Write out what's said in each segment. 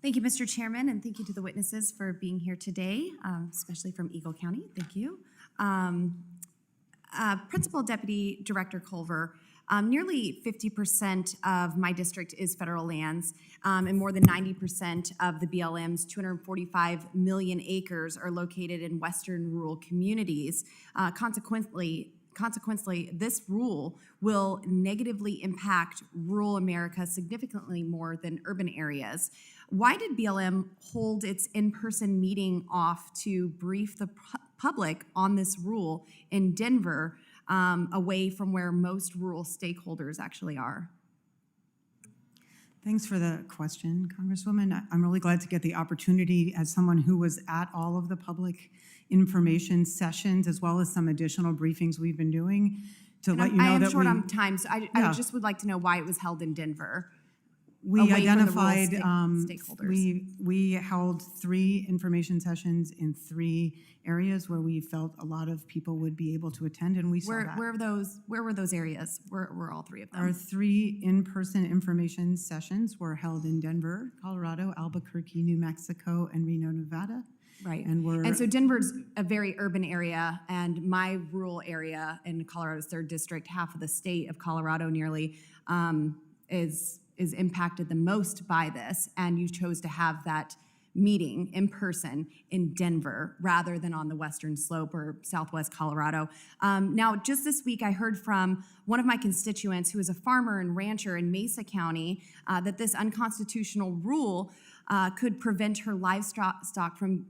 Thank you, Mr. Chairman, and thank you to the witnesses for being here today, especially from Eagle County. Thank you. Principal Deputy Director Culver, nearly 50% of my district is federal lands, and more than 90% of the BLM's 245 million acres are located in western rural communities. Consequently, this rule will negatively impact rural America significantly more than urban areas. Why did BLM hold its in-person meeting off to brief the public on this rule in Denver, away from where most rural stakeholders actually are? Thanks for the question, Congresswoman. I'm really glad to get the opportunity, as someone who was at all of the public information sessions, as well as some additional briefings we've been doing, to let you know that I am short on time, so I just would like to know why it was held in Denver. We identified, stakeholders. we held 3 information sessions in 3 areas where we felt a lot of people would be able to attend, and we saw that. Where were those areas? Where were all 3 of them? Our 3 in-person information sessions were held in Denver, Colorado, Albuquerque, New Mexico, and Reno, Nevada. Right. And so Denver's a very urban area, and my rural area in Colorado's 3rd district, half of the state of Colorado nearly, is impacted the most by this, and you chose to have that meeting in person in Denver rather than on the western slope or southwest Colorado. Now, just this week, I heard from one of my constituents who is a farmer and rancher in Mesa County that this unconstitutional rule could prevent her livestock from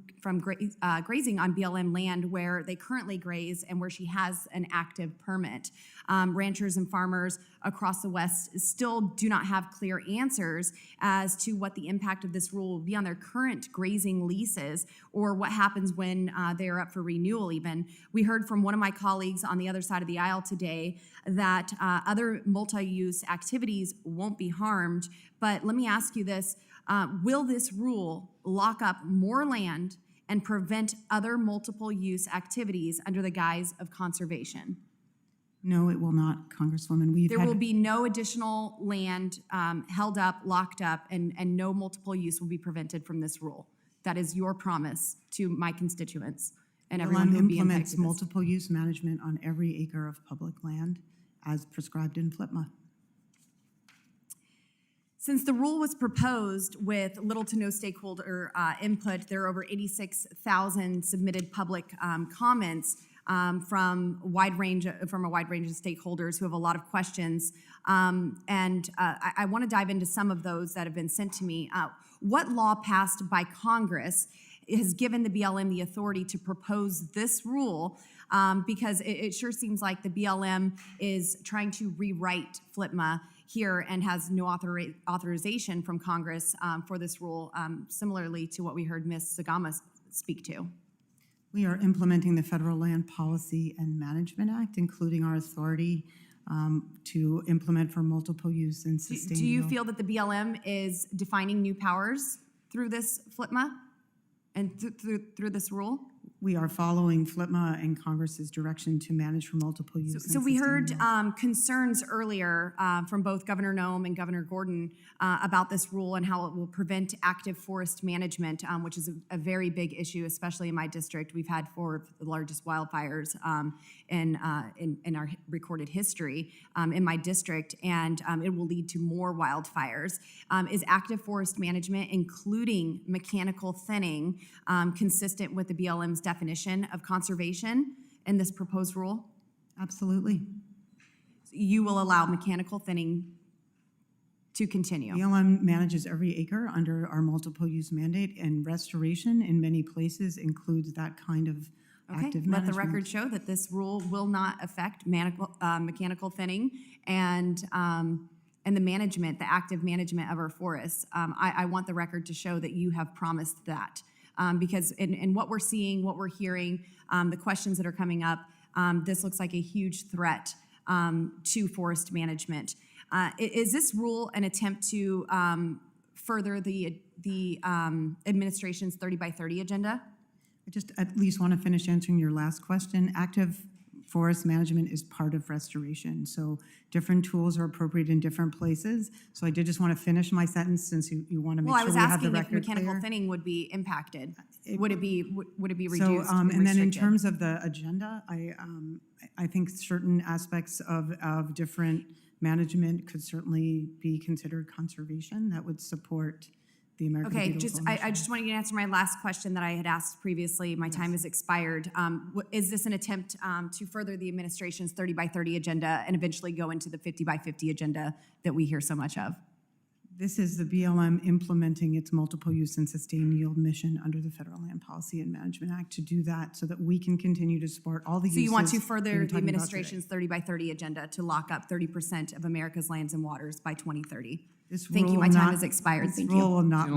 grazing on BLM land where they currently graze and where she has an active permit. Ranchers and farmers across the West still do not have clear answers as to what the impact of this rule will be on their current grazing leases, or what happens when they are up for renewal even. We heard from one of my colleagues on the other side of the aisle today that other multi-use activities won't be harmed, but let me ask you this. Will this rule lock up more land and prevent other multiple use activities under the guise of conservation? No, it will not, Congresswoman. There will be no additional land held up, locked up, and no multiple use will be prevented from this rule. That is your promise to my constituents and everyone who will be impacted. Implements multiple use management on every acre of public land as prescribed in FLPMA. Since the rule was proposed with little to no stakeholder input, there are over 86,000 submitted public comments from a wide range of stakeholders who have a lot of questions. I want to dive into some of those that have been sent to me. What law passed by Congress has given the BLM the authority to propose this rule? Because it sure seems like the BLM is trying to rewrite FLPMA here and has no authorization from Congress for this rule, similarly to what we heard Ms. Sagama speak to. We are implementing the Federal Land Policy and Management Act, including our authority to implement for multiple use and sustainable. Do you feel that the BLM is defining new powers through this FLPMA and through this rule? We are following FLPMA and Congress's direction to manage for multiple use. So we heard concerns earlier from both Governor Noem and Governor Gordon about this rule and how it will prevent active forest management, which is a very big issue, especially in my district. We've had 4 of the largest wildfires in our recorded history in my district, and it will lead to more wildfires. Is active forest management, including mechanical thinning, consistent with the BLM's definition of conservation in this proposed rule? Absolutely. You will allow mechanical thinning to continue? BLM manages every acre under our multiple use mandate, and restoration in many places includes that kind of active management. Let the record show that this rule will not affect mechanical thinning and the management, the active management of our forests. I want the record to show that you have promised that. Because in what we're seeing, what we're hearing, the questions that are coming up, this looks like a huge threat to forest management. Is this rule an attempt to further the administration's 30 by 30 agenda? I just at least want to finish answering your last question. Active forest management is part of restoration. So different tools are appropriate in different places. So I did just want to finish my sentence since you want to make Well, I sure was we have the asking if record mechanical clear. thinning would be impacted. Would it be reduced? So, and and then in restricted? terms of the agenda, I think certain aspects of different management could certainly be considered conservation that would support the American Okay, Beetle I Coalition. just wanted you to answer my last question that I had asked previously. My time has expired. Is this an attempt to further the administration's 30 by 30 agenda and eventually go into the 50 by 50 agenda that we hear so much of? This is the BLM implementing its multiple use and sustained yield mission under the Federal Land Policy and Management Act to do that so that we can continue to support all the So uses. you want to we've further been the talking about administration's 30 by 30 agenda to lock up 30% of America's lands and waters by 2030? today. This Thank you. rule My will time not- has expired. this Thank rule you. will not